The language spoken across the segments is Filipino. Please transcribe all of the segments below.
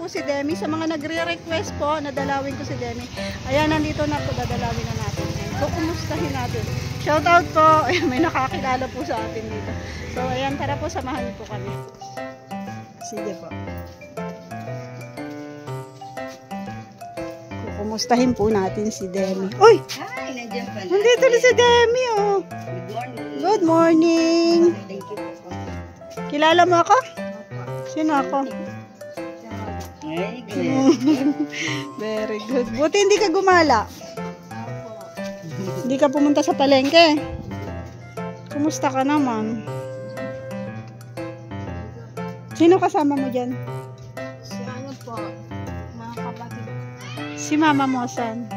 po si Demi. Sa mga nagre-request po, nadalawin ko si Demi. Ayan, nandito na po, dadalawin na natin. So, kumustahin natin. Shoutout po. Ayan, may nakakilala po sa atin dito. So, ayan, tara po, samahan po kami. Sige po. Kumustahin po natin si Demi. Uy! Hi, nandiyan pala. Nandito na si Demi, oh. Good morning. Good morning. Thank you po. Kilala mo ako? Sino ako? Very good. Very good. Buti hindi ka gumala. Hindi ka pumunta sa palengke. Kumusta ka naman? Sino kasama mo dyan? Si ano po, mga kapatid. Si mama mo, saan?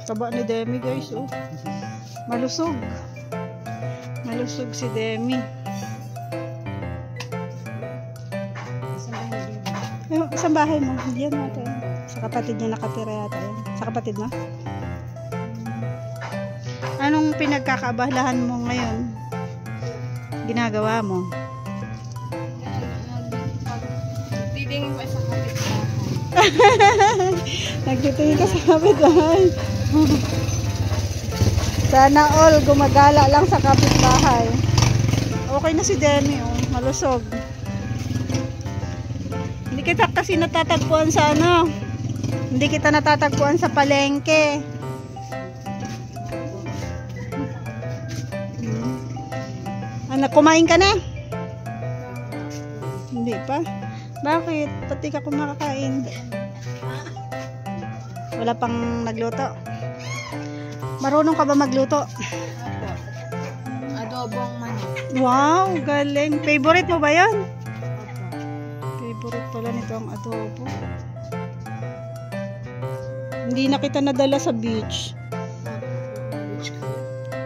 Taba ni Demi, guys, oh. Malusog. Malusog si Demi. Saan bahay mo? Diyan natin. Sa kapatid niya nakatira yata yan. Sa kapatid mo? Anong pinagkakaabalahan mo ngayon? Ginagawa mo? Titingin pa sa kapitbahay. Nagtitingin ka sa kapitbahay. Sana all gumagala lang sa kapitbahay. Okay na si Demi, oh. Malusog. Hindi kita kasi natatagpuan sa ano. Hindi kita natatagpuan sa palengke. Ano, kumain ka na? Hindi pa. Bakit? Pati ka kumakain. Wala pang nagluto. Marunong ka ba magluto? Adobong manok. Wow, galing. Favorite mo ba yan? Favorite pala nito ang adobo. Hindi na kita nadala sa beach.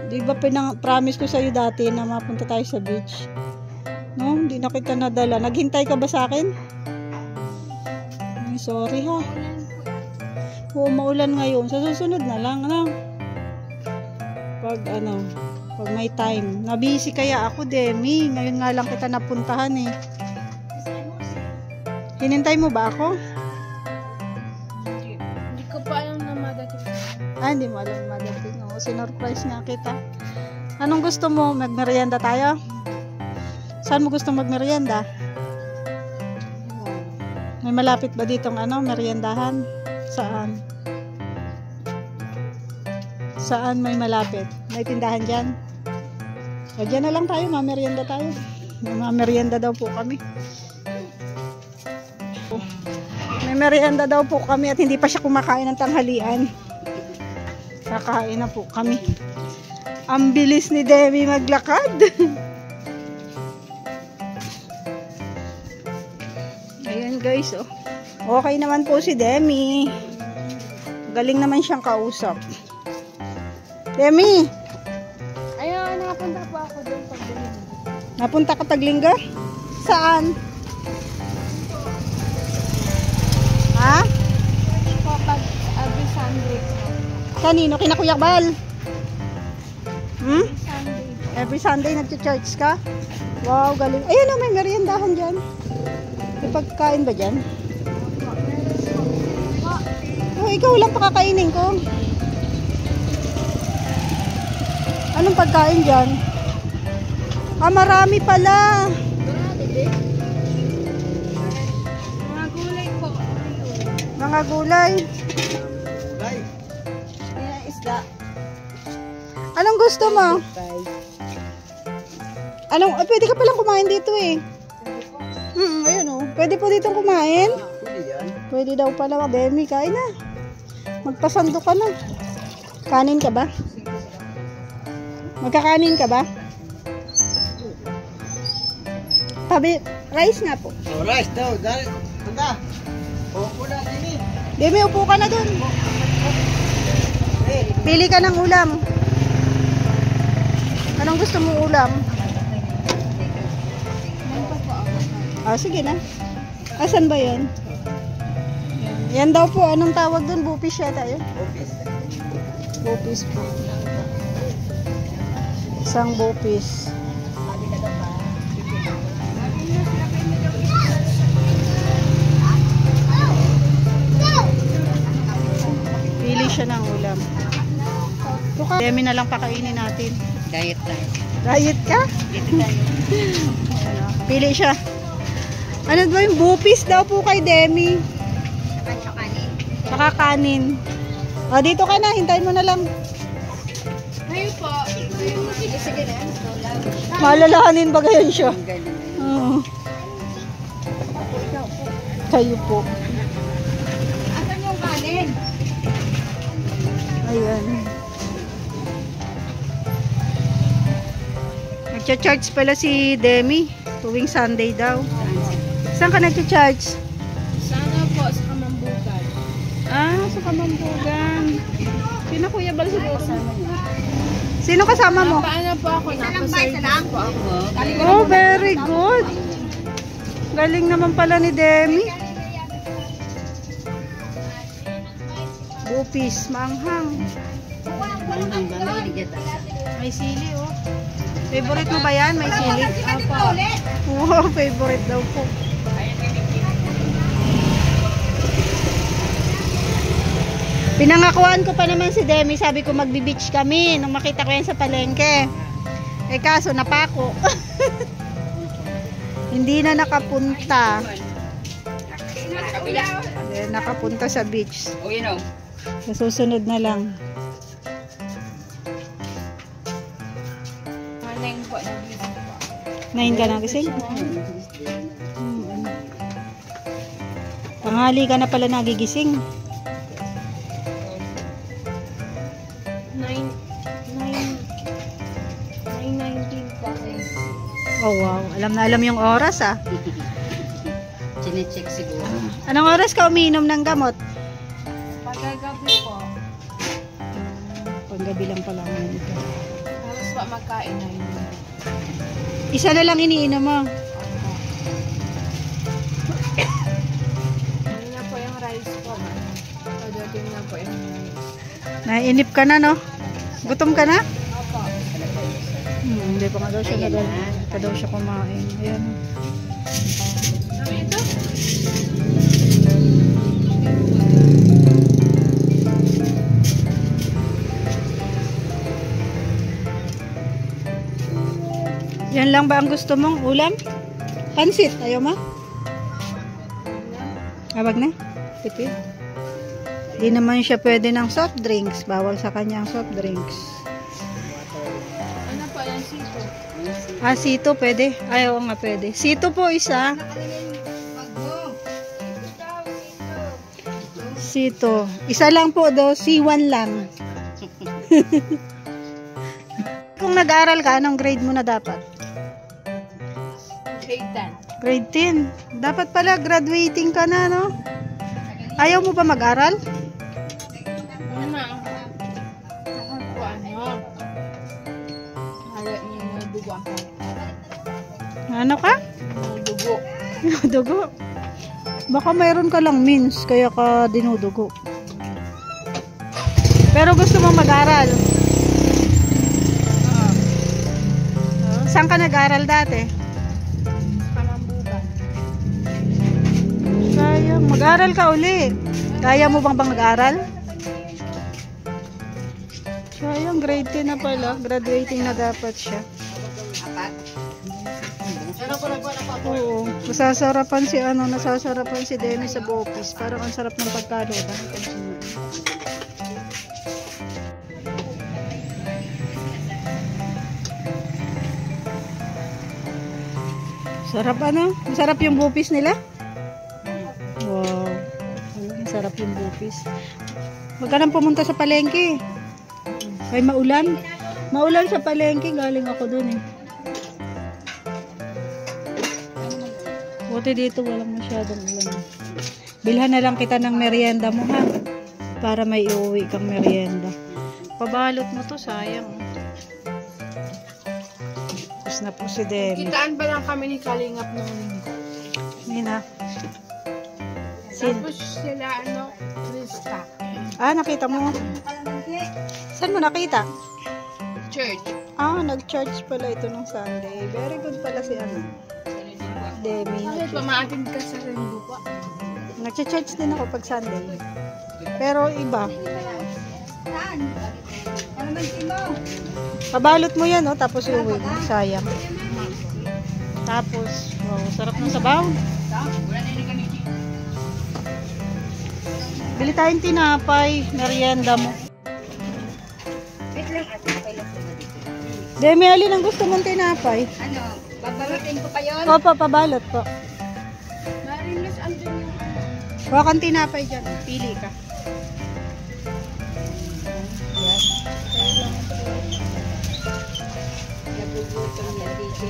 Di ba promise ko sa'yo dati na mapunta tayo sa beach? No, hindi na kita nadala. Naghintay ka ba sa akin? Ay, sorry ha. Oo, maulan ngayon. Sa susunod na lang, ano? Pag may time. Nabisi kaya ako, Demi. Ngayon nga lang kita napuntahan eh. Hinintay mo ba ako? Hindi ko pa alam na madating. Hindi mo alam madating. Oo, sinurprise nga kita. Anong gusto mo? Magmerienda tayo? Saan mo gusto magmerienda? May malapit ba ditong meriendahan? Saan? Saan may malapit? May tindahan dyan? O, dyan na lang tayo, mamerienda tayo. Mamerienda daw po kami. May merienda daw po kami at hindi pa siya kumakain ng tanghalian. Kakain na po kami. Ang bilis ni Demi maglakad. Ayan guys, oh. Okay naman po si Demi. Galing naman siyang kausap. Demi! Ayun, nakapunta po ako doon pagdating. Napunta ka Taglingga? Saan? Ha? Po pag every Sunday po. Kanino? Kina Kuya Bal? Hmm? Sunday. Every Sunday nag-church ka? Wow, galing. Ayun oh, may meriendahan dyan. May pagkain ba dyan? Oh, ikaw lang pakakainin ko. Anong pagkain dyan? Marami pala. Mga gulay po. Mga gulay. Isda. Anong gusto mo? Pwede ka palang kumain dito eh. Ayun oh. Pwede po dito kumain? Pwede daw pala. Demi, kain na. Magpasando ka na. Kanin ka ba? Magkakanin ka ba? Rice nga po. Rice daw. Tanda. Upo na, Demi. Demi, upo ka na dun. Pili ka ng ulam. Anong gusto mong ulam? Sige na. Asan ba yan? Yan daw po. Anong tawag dun? Bupis yata yun? Bupis po. Isang bupis. siya ng ulam. Buka. Demi na lang pakainin natin. Diet tayo. Diet ka? Dito tayo. Pili siya. Ano ba yung bupis daw po kay Demi? Saka kanin. O, dito ka na. Hintayin mo na lang. Ngayon po. Sige na. Malalahanin ba ganyan siya? Ang galing. Oo. Kayo po. Asan yung kanin? Ayan. Nagcha-charge pala si Demi. Tuwing Sunday daw. Saan ka nagcha-charge? Sana po sa Kamambugan. Ah, sa Kamambugan. Sino Kuya Bal siguro? Sino kasama mo? Paano po ako? Napaservice po ako. Oh, very good. Galing naman pala ni Demi. Bupis, manghang. Manghang ba? May ligyan tayo. May sili, oh. Favorite mo ba yan? May sili? Opo. Wow, favorite daw po. Pinangakuan ko pa naman si Demi. Sabi ko magbi-beach kami nung makita ko yan sa palengke. Eh kaso napako. Hindi na nakapunta. Nakapunta sa beach. Oh, you know. Sa susunod na lang. Maneng po. 9 ka na gising? Tanghali ka na pala nagigising. 9:19 po. Oh wow, alam na alam yung oras ah. Chine-check siguro. Anong oras ka umiinom ng gamot? Pagkagabi po. Panggabi lang pala ang ito. Halos pa magkain na yun. Isa na lang iniinom mo. Ano na po yung rice po. Pagdating na po yung rice. Nainip ka na no? Gutom ka na? Opo. Hindi pa nga daw siya nagal. Hindi pa daw siya kumain. Ayan. Ano ito? Yan lang ba ang gusto mong ulam? Pansit, ayaw mo? Wag na? Tipid. Di naman siya pwede ng soft drinks. Bawal sa kanya ang soft drinks. Ano po yung sito? Ah, sito pwede. Ayaw nga pwede. Sito po isa. Sito. Isa lang po do. C1 lang. Kung nag-aaral ka, anong grade mo na dapat? Grade 10. Grade 10. Dapat pala graduating ka na, no? Ayaw mo ba mag-aral? Ano na? Ako po ano? Ayaw niyo yung dugo ang Ano ka? dugo. Dugo. Baka mayroon ka lang means, kaya ka dinudugo. Pero gusto mong mag-aral? Saan ka nag-aral dati? Kamambugan. Sayang. Mag-aral ka uli. Kaya mo bang mag-aral? Sayang, grade 10 na pala. Graduating na dapat siya. Oo. Nasasarapan si Demi sa office. Parang ang sarap ng pagkaluto. Sarap ano? Masarap yung bupis nila? Wow. Masarap yung bupis. Huwag ka nang pumunta sa palengke. Kay maulan. Maulan sa palengke. Galing ako dun eh. Buti dito walang masyadong ulan. Bilhan na lang kita ng merienda mo ha. Para may iuwi kang merienda. Pabalot mo to, sayang. Tapos na po si Demi. Kitaan pa lang kami ni Kalingap ng linggo. Nina. Tapos sila lista. Ah, nakita mo? Saan mo nakita? Church. Ah, nag-church pala ito ng Sunday. Very good pala si Demi. Bakit pamaatin ka sa linggo po? Nag-church din ako pag Sunday. Pero iba. Pabalot mo yan, oh, tapos iuwi mo. Sayang. Tapos, wow, sarap ng sabaw. Bili tayong tinapay, merienda mo. Demi, alin ang gusto mong tinapay? Ano, babalatin ko pa yun? Opo, pabalot po. Marinos, andun yung... Huwag kang tinapay dyan, pili ka. Nagugutom yan dito.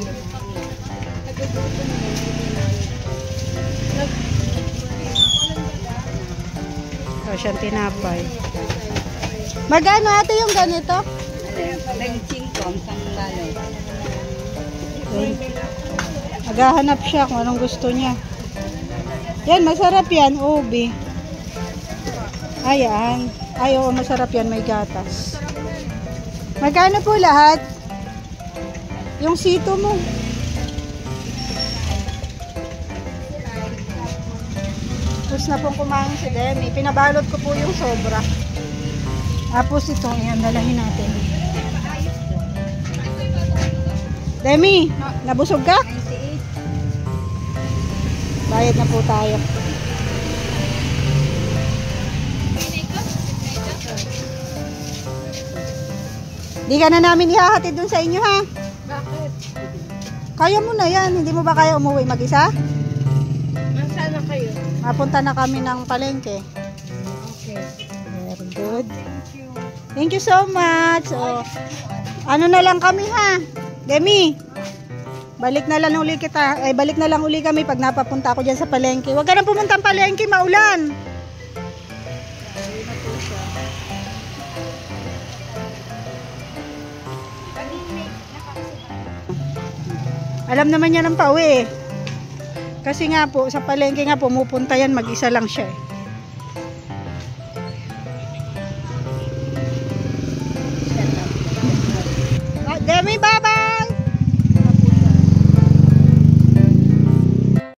Nagugutom yan. O, siyang tinapay. Magkano ate yung ganito? Benching ko, ang sangbalo. Maghahanap siya kung anong gusto niya. Yan, masarap yan, ubi. Ayan. Ay, oo, masarap yan, may gatas. Magkano po lahat? Yung sito mo. Tapos na pong kumain si Demi. Pinabalot ko po yung sobra. Tapos ito, ayan, dalahin natin. Demi, nabusog ka? 98. Bayad na po tayo. Di ka na namin ihahatid dun sa inyo, ha? Bakit? Kaya mo na yan. Hindi mo ba kaya umuwi mag-isa? Nasaan na kayo? Mapunta na kami ng palengke. Okay. Very good. Thank you. Thank you so much. So, ano na lang kami, ha? Demi, balik na lang uli kita. Balik na lang uli kami pag napapunta ako dyan sa palengke. Huwag ka nang pumunta ng palengke, maulan. Alam naman niya ng pauwi eh. Kasi nga po, sa palengke nga pumupunta yan, mag-isa lang siya eh.